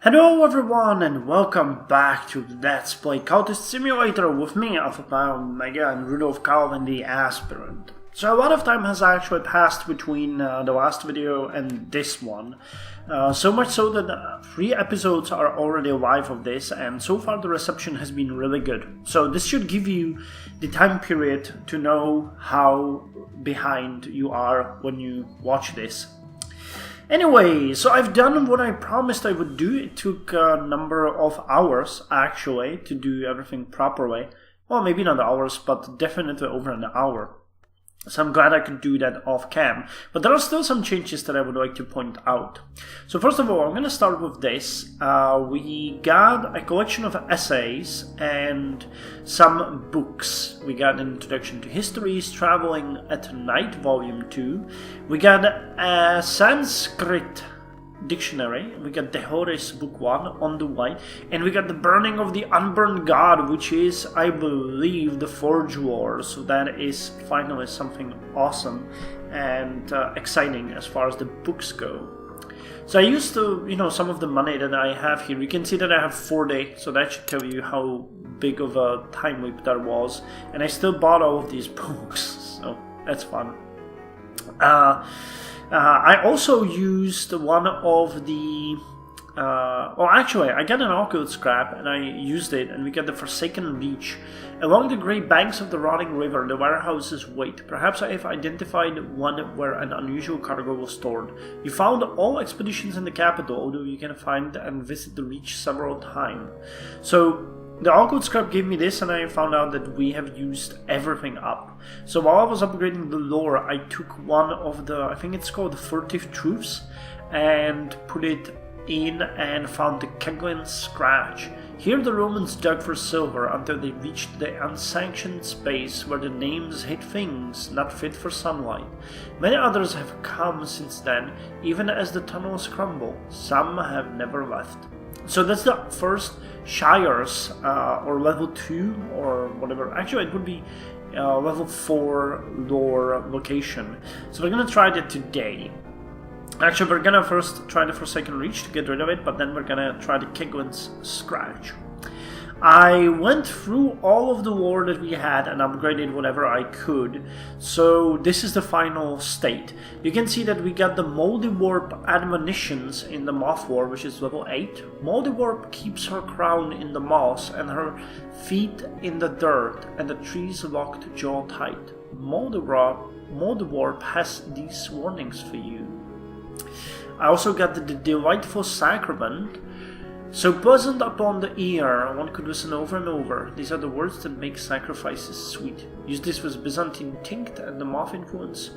Hello everyone and welcome back to Let's Play Cultist Simulator with me, Alfapiomega, and Rudolf Calvin, the aspirant. So a lot of time has actually passed between the last video and this one. So much so that 3 episodes are already live of this, and so far the reception has been really good. So this should give you the time period to know how behind you are when you watch this. Anyway, so I've done what I promised I would do. It took a number of hours, actually, to do everything properly. Well, maybe not hours, but definitely over an hour. So I'm glad I could do that off cam. But there are still some changes that I would like to point out. So first of all, I'm going to start with this. We got a collection of essays and some books. We got an introduction to histories, traveling at night, volume 2. We got a Sanskrit dictionary. We got the Horus book 1 on the way, and we got the burning of the unburned god, which is, I believe, the Forge War. So that is finally something awesome and exciting as far as the books go. So I used to, some of the money that I have here. You can see that I have 4 days, so that should tell you how big of a time leap that was. And I still bought all of these books, so that's fun. I also used one of the... actually, I got an occult scrap and I used it, and we got the Forsaken Reach. Along the grey banks of the rotting river, the warehouses wait. Perhaps I have identified one where an unusual cargo was stored. You found all expeditions in the capital, although you can find and visit the Reach several times. So the occult scrap gave me this, and I found out that we have used everything up. So while I was upgrading the lore, I took one of the, I think it's called the Furtive Truths, and put it in and found the Keglin Scratch. Here the Romans dug for silver until they reached the unsanctioned space where the names hid things not fit for sunlight. Many others have come since then, even as the tunnels crumble. Some have never left. So that's the first Shires, or level 2, or whatever. Actually, it would be level 4 lore location. So we're gonna try that today. Actually, we're gonna first try the Forsaken Reach to get rid of it, but then we're gonna try the Keglin's Scratch. I went through all of the lore that we had and upgraded whatever I could. So this is the final state. You can see that we got the Moldy Warp admonitions in the Moth War, which is level 8. Moldy Warp keeps her crown in the moss and her feet in the dirt, and the trees locked jaw tight. Moldy Warp has these warnings for you. I also got the Delightful Sacrament. So pleasant upon the ear, one could listen over and over. These are the words that make sacrifices sweet. Use this with Byzantine Tinct and the Moth influence,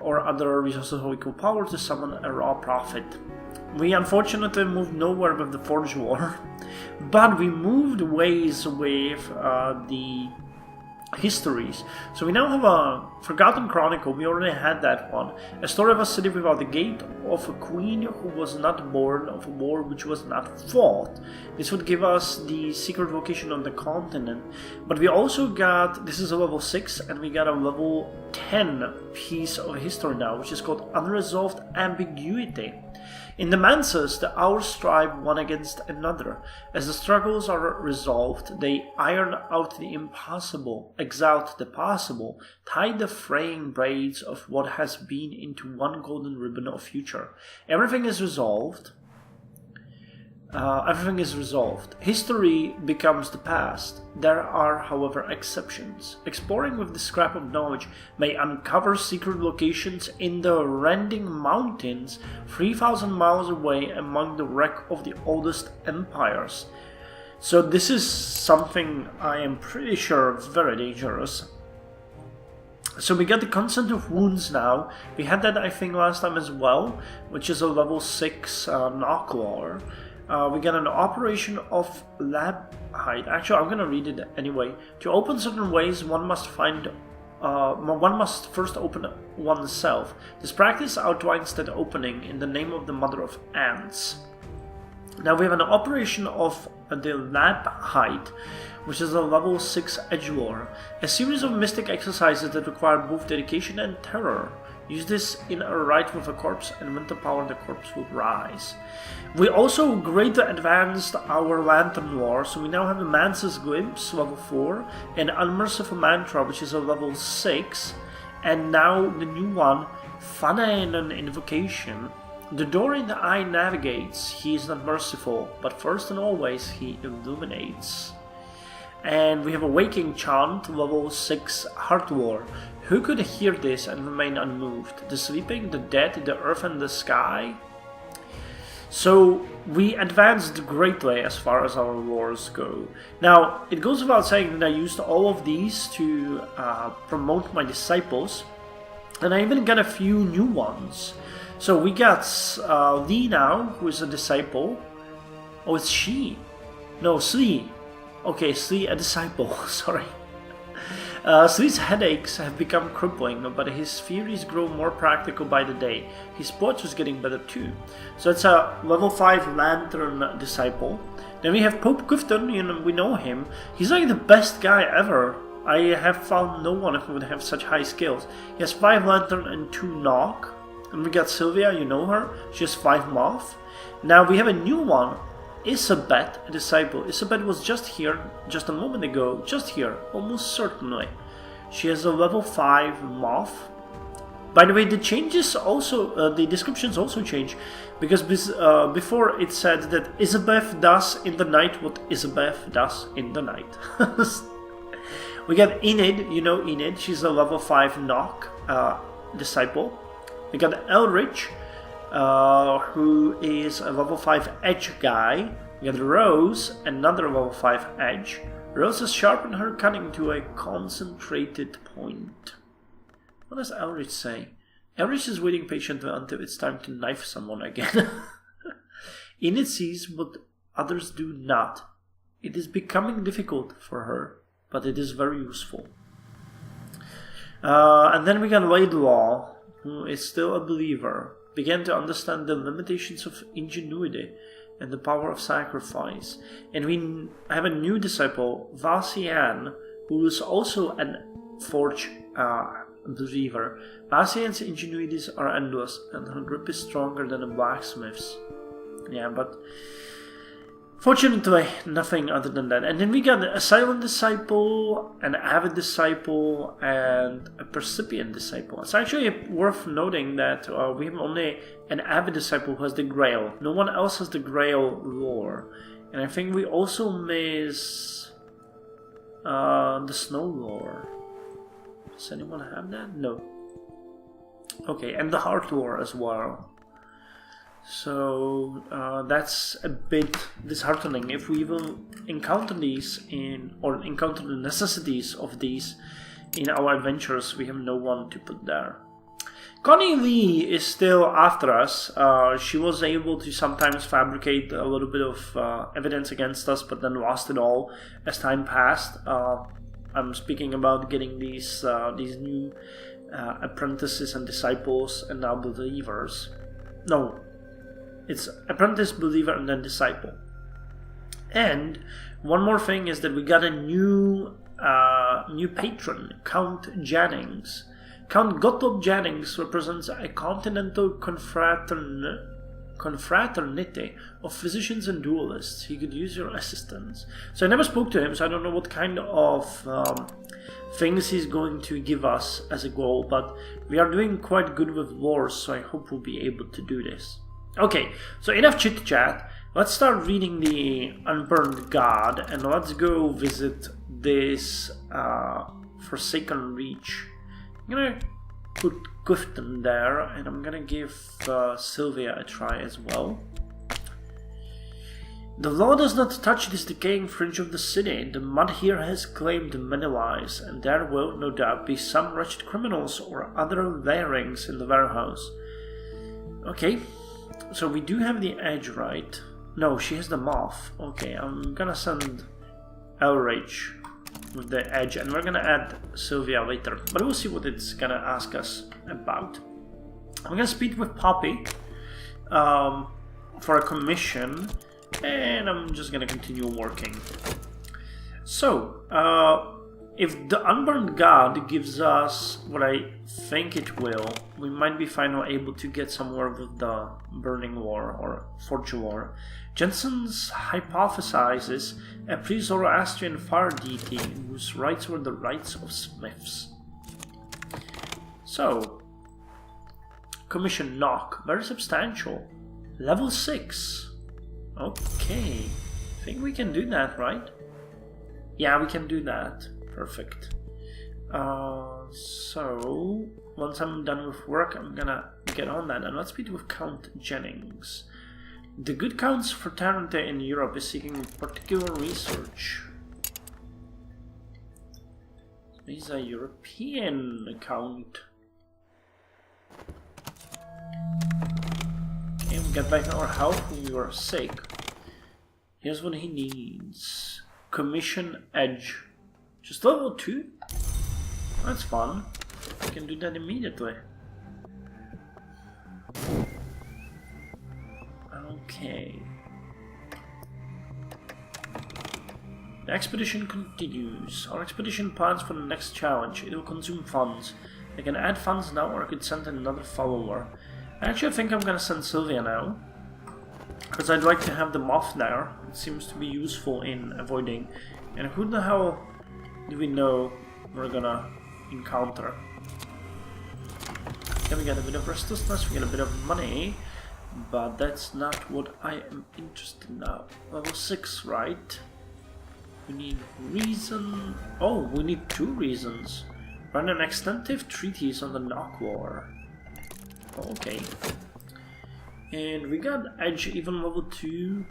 or other resources of equal power to summon a raw prophet. We unfortunately moved nowhere with the Forge War, but we moved ways with the histories. So we now have a Forgotten Chronicle. We already had that one. A story of a city without a gate, of a queen who was not born, of a war which was not fought. This would give us the secret location on the continent. But we also got, this is a level 6, and we got a level 10 piece of history now, which is called Unresolved Ambiguity. In the Manses, the hours strive one against another. As the struggles are resolved, they iron out the impossible, exalt the possible, tie the fraying braids of what has been into one golden ribbon of future. Everything is resolved. History becomes the past. There are, however, exceptions. Exploring with the scrap of knowledge may uncover secret locations in the rending mountains 3,000 miles away among the wreck of the oldest empires. So this is something I am pretty sure is very dangerous. So we got the Consent of Wounds now. We had that, I think, last time as well, which is a level 6 Knocklaw. We got an Operation of Lab Hide. Actually, I'm gonna read it anyway. To open certain ways, one must first open oneself. This practice outlines that opening in the name of the Mother of Ants. Now we have an Operation of the Lab Hide, which is a level 6 Edgelore. A series of mystic exercises that require both dedication and terror. Use this in a rite with a corpse, and when the power, the corpse will rise. We also greatly advanced our lantern lore, so we now have a Mance's Glimpse, level 4, and Unmerciful Mantra, which is a level 6, and now the new one, Fanaenon Invocation. The door in the eye navigates, he is not merciful, but first and always he illuminates. And we have a Waking Chant, level 6, Heart Lore. Who could hear this and remain unmoved? The sleeping, the dead, the earth and the sky? So we advanced greatly as far as our lores go. Now, it goes without saying that I used all of these to promote my disciples, and I even got a few new ones. So we got Lee now, who is a disciple. Oh, it's she. No, Slee. Okay, Slee, a disciple, sorry. Slee's headaches have become crippling, but his theories grow more practical by the day. His sports was getting better too. So it's a level 5 Lantern disciple. Then we have Pope Clifton, we know him. He's like the best guy ever. I have found no one who would have such high skills. He has 5 Lantern and 2 Knock. And we got Sylvia, you know her. She has 5 Moth. Now we have a new one. Isabeth, a disciple. Isabeth was just here, just a moment ago, just here, almost certainly. She has a level 5 Moth. By the way, the changes also, the descriptions also change, because before it said that Isabeth does in the night what Isabeth does in the night. We got Enid, you know Enid, she's a level 5 Knock disciple. We got Elrich, who is a level 5 Edge guy. We got Rose, another level 5 Edge. Rose has sharpened her cunning to a concentrated point. What does Elrich say? Elrich is waiting patiently until it's time to knife someone again. Enid sees what others do not. It is becoming difficult for her, but it is very useful. And then we got Laidlaw, who is still a believer, began to understand the limitations of ingenuity and the power of sacrifice. And we have a new disciple, Vasian, who is also a Forge believer. Vasian's ingenuities are endless, and her grip is stronger than a blacksmith's. Yeah, but fortunately, nothing other than that. And then we got a silent disciple, an avid disciple, and a percipient disciple. It's actually worth noting that we have only an avid disciple who has the Grail. No one else has the Grail lore. And I think we also miss the Snow lore. Does anyone have that? No. Okay, and the Heart lore as well. So that's a bit disheartening. If we will encounter these or encounter the necessities of these in our adventures, we have no one to put there. Connie Lee is still after us. She was able to sometimes fabricate a little bit of evidence against us, but then lost it all as time passed. I'm speaking about getting these new apprentices and disciples and now believers. No. It's apprentice, believer, and then disciple. And one more thing is that we got a new patron, Count Jennings. Count Gottlob Jennings represents a continental confraternity of physicians and duelists. He could use your assistance. So I never spoke to him, so I don't know what kind of things he's going to give us as a goal, but we are doing quite good with lore, so I hope we'll be able to do this. Okay, so enough chit-chat. Let's start reading the Unburned God, and let's go visit this Forsaken Reach. I'm gonna put Clifton there, and I'm gonna give Sylvia a try as well. The law does not touch this decaying fringe of the city. The mud here has claimed many lives, and there will, no doubt, be some wretched criminals or other larings in the warehouse. Okay. So we do have the Edge, right? No, she has the Moth. Okay, I'm gonna send Elrage with the Edge, and we're gonna add Sylvia later. But we'll see what it's gonna ask us about. I'm gonna speak with Poppy for a commission, and I'm just gonna continue working. So, If the Unburned God gives us what I think it will, we might be finally able to get somewhere with the Burning War or Forge War. Jensen's hypothesizes a pre-Zoroastrian fire deity whose rights were the rights of smiths. So, commission knock, very substantial. Level 6. Okay, I think we can do that, right? Yeah, we can do that. Perfect. So, once I'm done with work, I'm gonna get on that. And let's meet with Count Jennings. The Good Count's fraternity in Europe is seeking particular research. He's a European count. Okay, we get back our health when we were sick. Here's what he needs. Commission Edge. Just level 2? That's fun. I can do that immediately. Okay. The expedition continues. Our expedition plans for the next challenge. It will consume funds. I can add funds now, or I could send another follower. Actually, I think I'm gonna send Sylvia now, because I'd like to have the moth there. It seems to be useful in avoiding. And who the hell do we know we're gonna encounter? Okay, we get a bit of restlessness, we get a bit of money, but that's not what I am interested in now. Level 6, right? We need reason. Oh, we need 2 reasons. Run an extensive treatise on the Knock War. Okay. And we got Edge even level 2.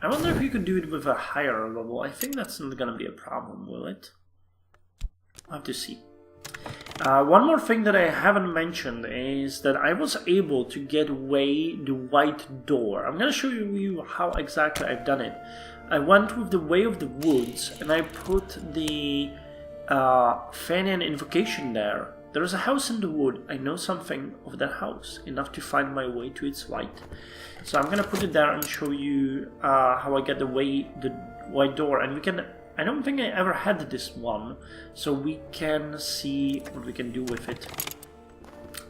I wonder if you could do it with a higher level. I think that's not gonna be a problem, will it? I'll have to see. One more thing that I haven't mentioned is that I was able to get away the white door. I'm gonna show you how exactly I've done it. I went with the Way of the Woods and I put the Fenian invocation there. There is a house in the wood. I know something of that house, enough to find my way to its light. So I'm gonna put it there and show you how I get the white door, and we can. I don't think I ever had this one, so we can see what we can do with it.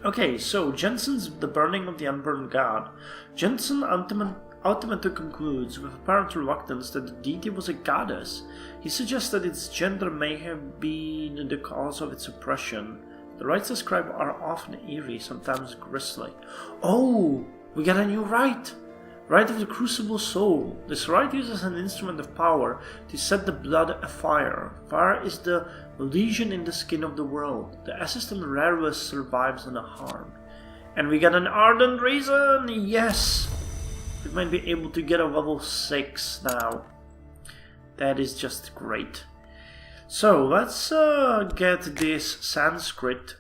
Okay, so Jensen's The Burning of the Unburned God. Jensen ultimately concludes, with apparent reluctance, that the deity was a goddess. He suggests that its gender may have been the cause of its oppression. The rites described are often eerie, sometimes grisly. Oh, we got a new rite! Rite of the Crucible Soul. This rite uses an instrument of power to set the blood afire. Fire is the lesion in the skin of the world. The assistant rarely survives unharmed. And we got an ardent reason! Yes! We might be able to get a level 6 now. That is just great. So let's get this Sanskrit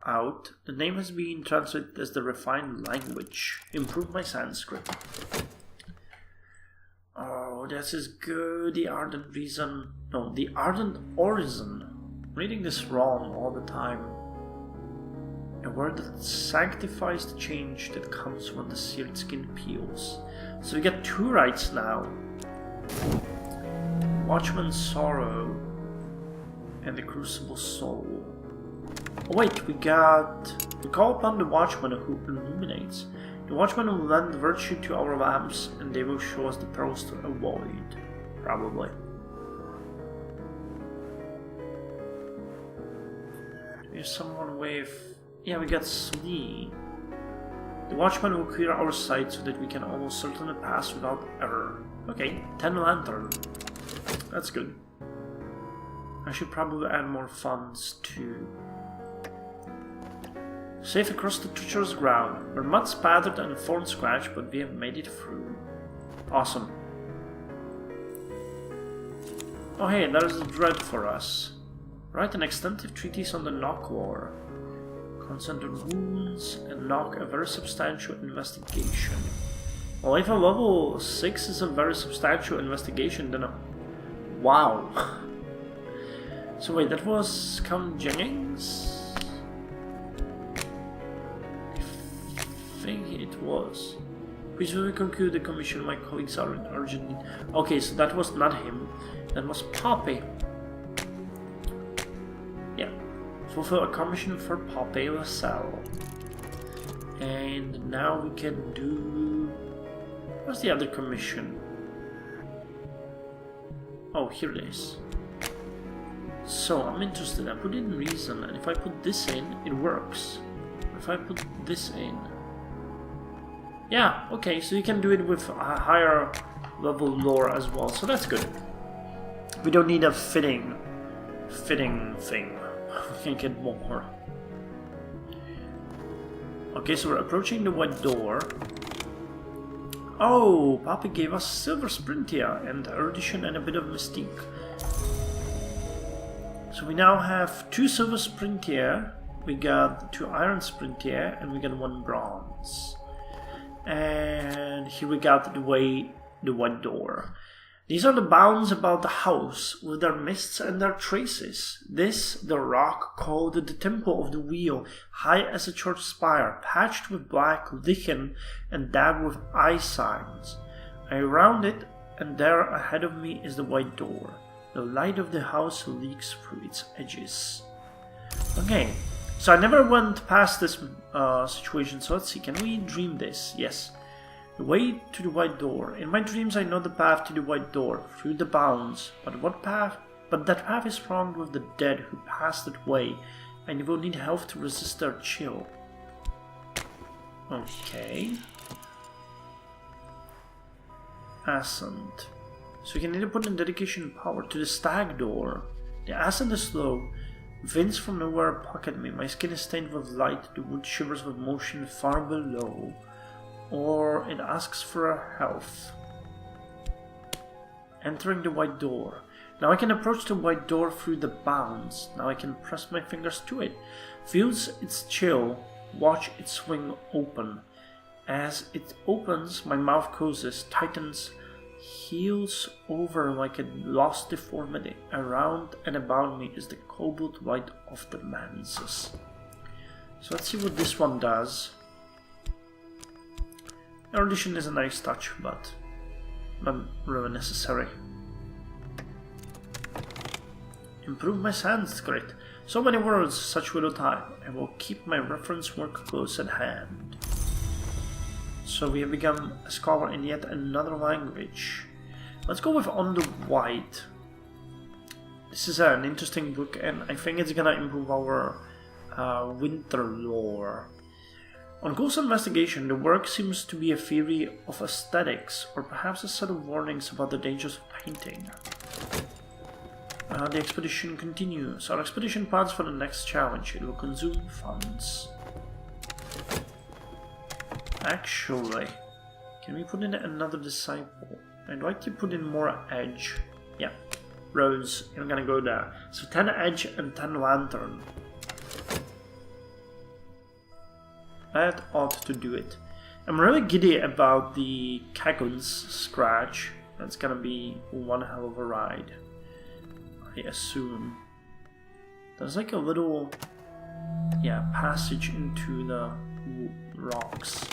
out. The name has been translated as the refined language. Improve my Sanskrit. Oh, this is good. The ardent reason. No, the ardent orison. I'm reading this wrong all the time. A word that sanctifies the change that comes when the seared skin peels. So we get 2 rights now. Watchman's Sorrow and the Crucible Soul. Oh wait, we call upon the Watchman who illuminates. The Watchman will lend virtue to our lamps, and they will show us the perils to avoid. Probably. There's someone with... Yeah, we got Slee. The Watchman will clear our sight so that we can almost certainly pass without error. Okay, 10 lantern. That's good. I should probably add more funds too. Safe across the treacherous ground. We're mud spattered and thorn scratched, but we have made it through. Awesome. Oh hey, there's the dread for us. Write an extensive treatise on the Knock War. Concern on wounds and knock a very substantial investigation. Well, if a level 6 is a very substantial investigation, then wow. So wait, that was Count Jennings? I think it was. Please will we conclude the commission? My colleagues are in urgent need. Okay, so that was not him. That was Poppy. Fulfill a commission for Poppy LaSalle. And now we can do... What's the other commission? Oh, here it is. So, I'm interested. I put in reason, and if I put this in, it works. If I put this in... Yeah, okay, so you can do it with a higher level lore as well, so that's good. We don't need a fitting thing. We can get more. Okay, so we're approaching the white door. Oh, Papi gave us silver sprintia and erudition and a bit of mystique. So we now have 2 silver sprintia, we got 2 iron sprintia, and we got 1 bronze. And here we got the white door. These are the bounds about the house, with their mists and their traces. This, the rock called the Temple of the Wheel, high as a church spire, patched with black lichen and dabbed with eye signs. I round it, and there ahead of me is the white door. The light of the house leaks through its edges. Okay, so I never went past this situation, so let's see, can we dream this? Yes. The way to the white door. In my dreams I know the path to the white door, through the bounds. But what path? But that path is thronged with the dead who pass that way, and you will need health to resist their chill. Okay. Ascent. So you can either put in dedication and power to the stag door. The ascent is slow. Winds from nowhere pocket me. My skin is stained with light. The wood shivers with motion far below. Or it asks for a health. Entering the white door. Now I can approach the white door through the bounds. Now I can press my fingers to it. Feels its chill. Watch it swing open. As it opens, my mouth closes, tightens, heals over like a lost deformity. Around and about me is the cobalt light of the manses. So let's see what this one does. Erudition is a nice touch, but not really necessary. Improve my Sanskrit. So many words, such little time. I will keep my reference work close at hand. So we have become a scholar in yet another language. Let's go with On the White. This is an interesting book, and I think it's gonna improve our winter lore. On close investigation, the work seems to be a theory of aesthetics, or perhaps a set of warnings about the dangers of painting. The expedition continues. Our expedition plans for the next challenge. It will consume funds. Actually, can we put in another disciple? I'd like to put in more edge. Yeah, Rose, I'm gonna go there. So 10 edge and 10 lantern. That ought to do it. I'm really giddy about the Kagun's scratch. That's gonna be one hell of a ride, I assume. There's like a little, passage into the rocks.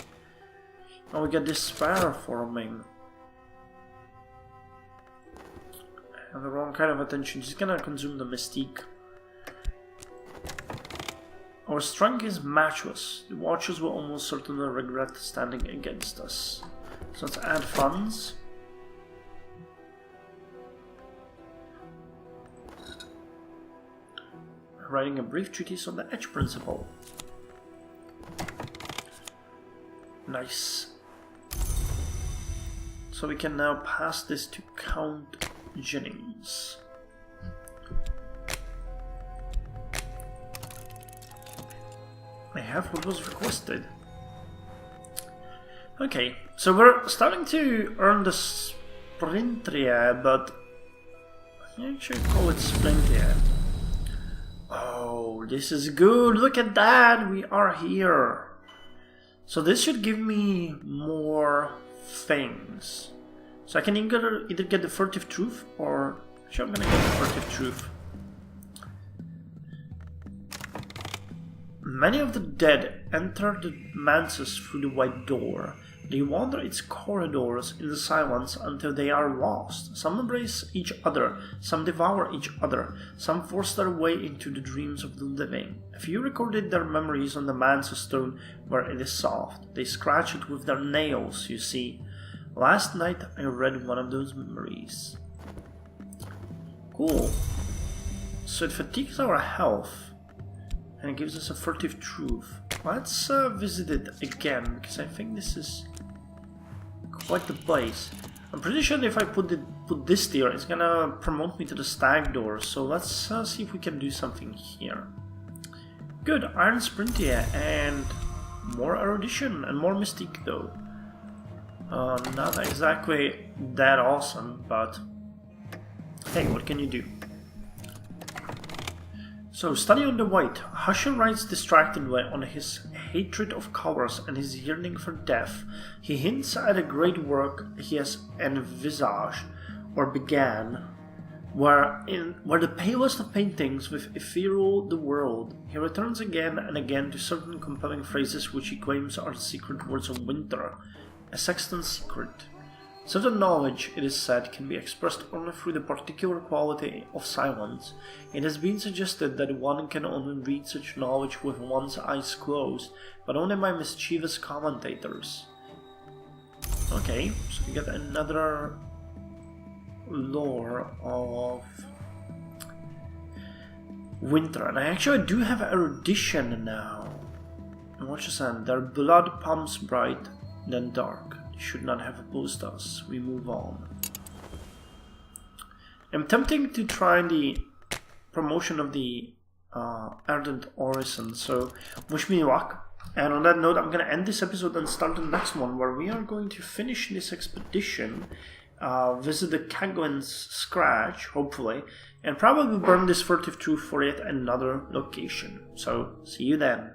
Oh, we got despair forming. I have the wrong kind of attention. She's gonna consume the mystique. Our strength is matchless. The Watchers will almost certainly regret standing against us. So let's add funds. Writing a brief treatise on the Edge Principle. Nice. So we can now pass this to Count Jennings. I have what was requested. Okay, so we're starting to earn the Sprintria, but I should call it Sprintia. Oh, this is good. Look at that. We are here. So this should give me more things. So I can either get the Furtive Truth, or actually I'm gonna get the Furtive Truth. Many of the dead enter the manses through the white door. They wander its corridors in the silence until they are lost. Some embrace each other, some devour each other, some force their way into the dreams of the living. A few recorded their memories on the man's stone where it is soft. They scratch it with their nails, you see. Last night I read one of those memories. Cool. So it fatigues our health and it gives us a furtive truth. Let's visit it again, because I think this is quite the place. I'm pretty sure if I put this there, it's gonna promote me to the stag door, so let's see if we can do something here. Good, iron sprint here, and more erudition, and more mystique though. Not exactly that awesome, but hey, what can you do? So, study on the white. Husher writes distractedly on his hatred of colors and his yearning for death. He hints at a great work he has envisaged, or began, where the palest of paintings with ethereal the world. He returns again and again to certain compelling phrases which he claims are the secret words of winter. A sexton's secret. Certain knowledge, it is said, can be expressed only through the particular quality of silence. It has been suggested that one can only read such knowledge with one's eyes closed, but only by mischievous commentators. Okay, so we get another lore of winter, and I actually do have erudition now. And watch this end, their blood pumps bright, then dark. Should not have opposed us. We move on. I'm tempting to try the promotion of the Ardent Orison, so wish me luck. And on that note, I'm going to end this episode and start the next one, where we are going to finish this expedition, visit the Kaglin's Scratch, hopefully, and probably burn this furtive truth for yet another location. So, see you then.